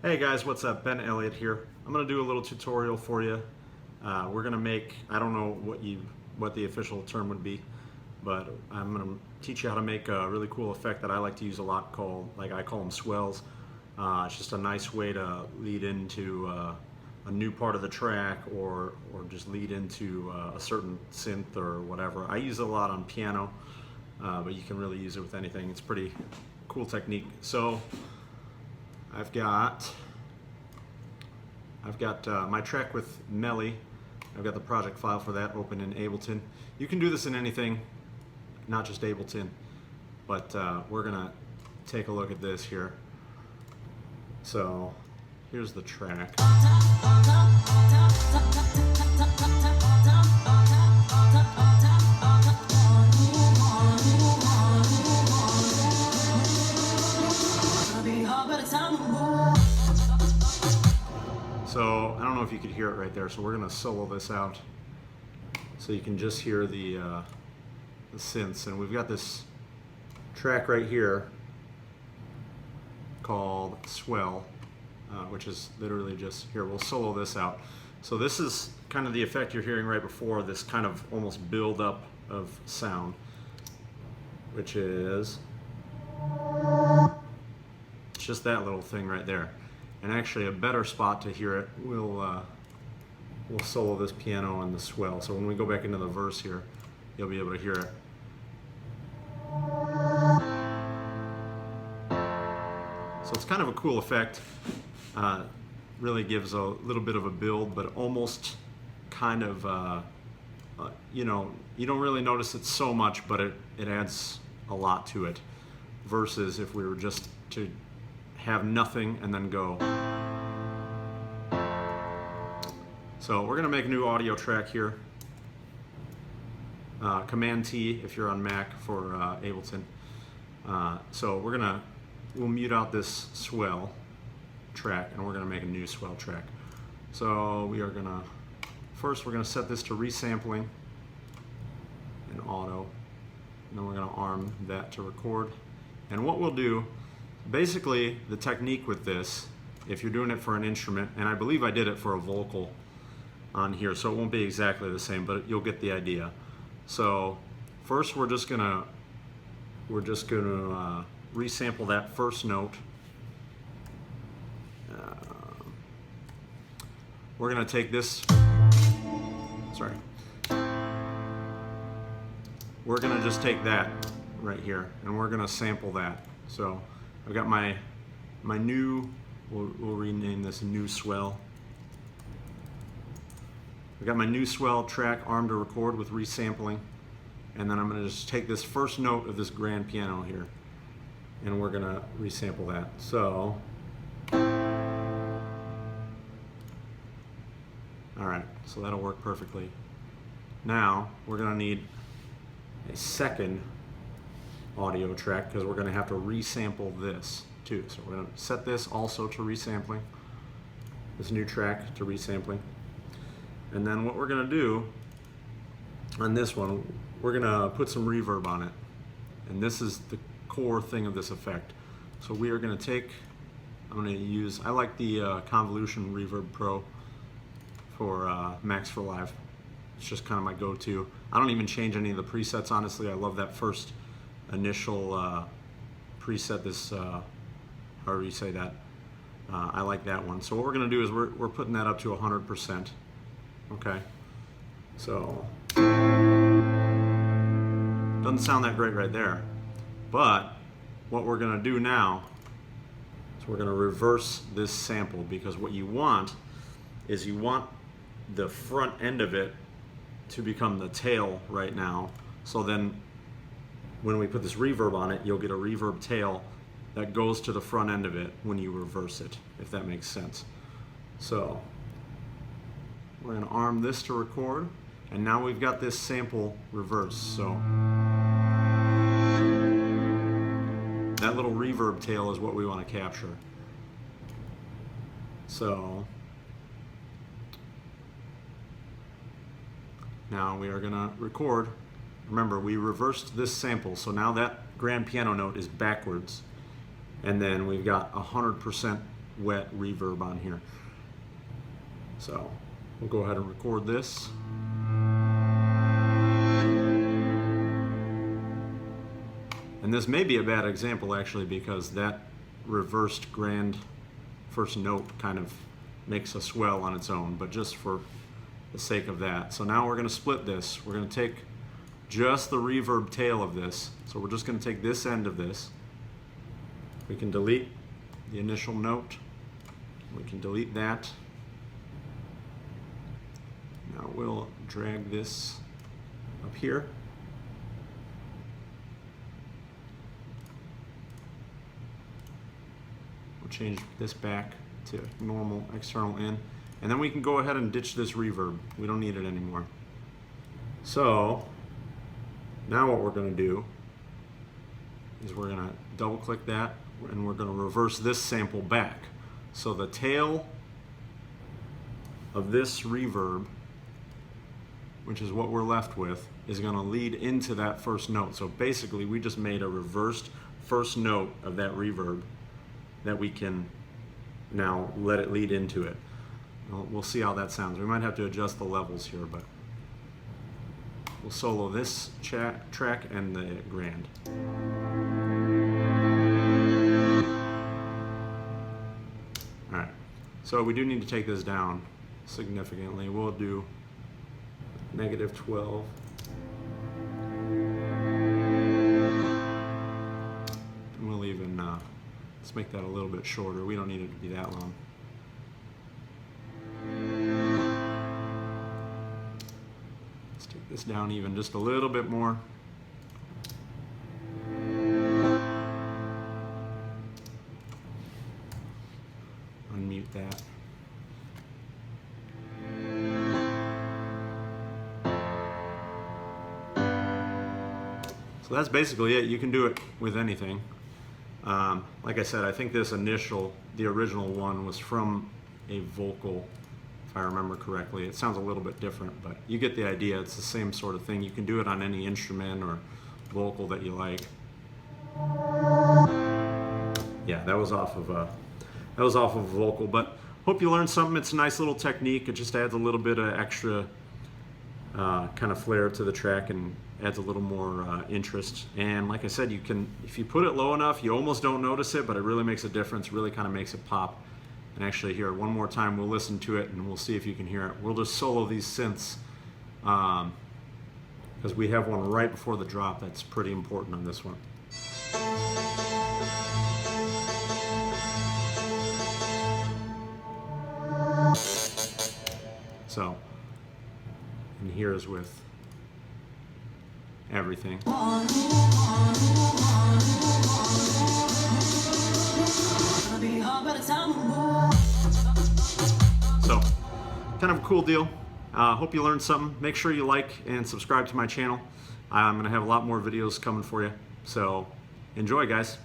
Hey guys, what's up? Ben Elliott here. I'm going to do a little tutorial for you. We're going to make, I don't know what the official term would be, but I'm going to teach you how to make a really cool effect that I like to use a lot called, I call them swells. It's just a nice way to lead into a new part of the track or just lead into a certain synth or whatever. I use it a lot on piano, but you can really use it with anything. It's pretty cool technique. So I've got my track with MELI. I've got the project file for that open in Ableton. You can do this in anything, not just Ableton, but we're gonna take a look at this here. So here's the track. So I don't know if you could hear it right there, so we're going to solo this out so you can just hear the synths. And we've got this track right here called Swell, which is literally just here. We'll solo this out. So this is kind of the effect you're hearing right before, this kind of almost build up of sound, which is just that little thing right there. And actually a better spot to hear it, we'll solo this piano and the swell. So when we go back into the verse here, you'll be able to hear it. So it's kind of a cool effect. Really gives a little bit of a build, but almost kind of, you know, you don't really notice it so much, but it adds a lot to it. Versus if we were just to have nothing and then go. So we're gonna make a new audio track here. Command T if you're on Mac for Ableton. So we'll mute out this swell track and we're gonna make a new swell track. So first we're gonna set this to resampling in auto, and then we're gonna arm that to record. And what we'll do, basically, the technique with this, if you're doing it for an instrument, and I believe I did it for a vocal on here, so it won't be exactly the same, but you'll get the idea. So first we're just gonna resample that first note. We're gonna take this. We're gonna just take that right here, and we're gonna sample that. So I've got my new, we'll rename this new swell. I've got my new swell track armed to record with resampling, and then I'm going to just take this first note of this grand piano here, and we're going to resample that. So, alright, so that'll work perfectly. Now, we're going to need a second audio track because we're going to have to resample this too. So we're going to set this also to resampling, this new track to resampling. And then what we're going to do on this one, we're going to put some reverb on it. And this is the core thing of this effect. So we are going to take, I like the Convolution Reverb Pro for Max for Live. It's just kind of my go-to. I don't even change any of the presets, honestly. I love that first initial preset, this however you say that. I like that one. So what we're going to do is we're putting that up to 100%. Okay, so doesn't sound that great right there, but what we're going to do now is we're going to reverse this sample, because what you want is you want the front end of it to become the tail right now. So then when we put this reverb on it, you'll get a reverb tail that goes to the front end of it when you reverse it, if that makes sense. So we're going to arm this to record, and now we've got this sample reversed. So that little reverb tail is what we want to capture. So now we are going to record. Remember, we reversed this sample, so now that grand piano note is backwards, and then we've got 100% wet reverb on here. So we'll go ahead and record this. And this may be a bad example actually, because that reversed grand first note kind of makes a swell on its own, but just for the sake of that. So now we're going to split this. We're going to take just the reverb tail of this. So we're just going to take this end of this. We can delete the initial note. We can delete that. Now we'll drag this up here. We'll change this back to normal external in. And then we can go ahead and ditch this reverb. We don't need it anymore. So now what we're going to do is we're going to double click that and we're going to reverse this sample back. So the tail of this reverb, which is what we're left with, is going to lead into that first note. So basically we just made a reversed first note of that reverb that we can now let it lead into it. We'll see how that sounds. We might have to adjust the levels here, but we'll solo this track and the grand. All right, so we do need to take this down significantly. We'll do -12. And we'll even, let's make that a little bit shorter. We don't need it to be that long. Let's take this down even just a little bit more. Unmute that. So that's basically it. You can do it with anything. Like I said, I think this the original one was from a vocal, if I remember correctly. It sounds a little bit different, but you get the idea. It's the same sort of thing. You can do it on any instrument or vocal that you like. Yeah, that was off of a vocal, but hope you learned something. It's a nice little technique. It just adds a little bit of extra kind of flair to the track and adds a little more interest. And like I said, you can, if you put it low enough, you almost don't notice it, but it really makes a difference, really kind of makes it pop. And actually here, one more time, we'll listen to it and we'll see if you can hear it. We'll just solo these synths because we have one right before the drop that's pretty important on this one. So, and here's with everything. So, kind of a cool deal. Hope you learned something. Make sure you like and subscribe to my channel. I'm going to have a lot more videos coming for you. So, enjoy, guys.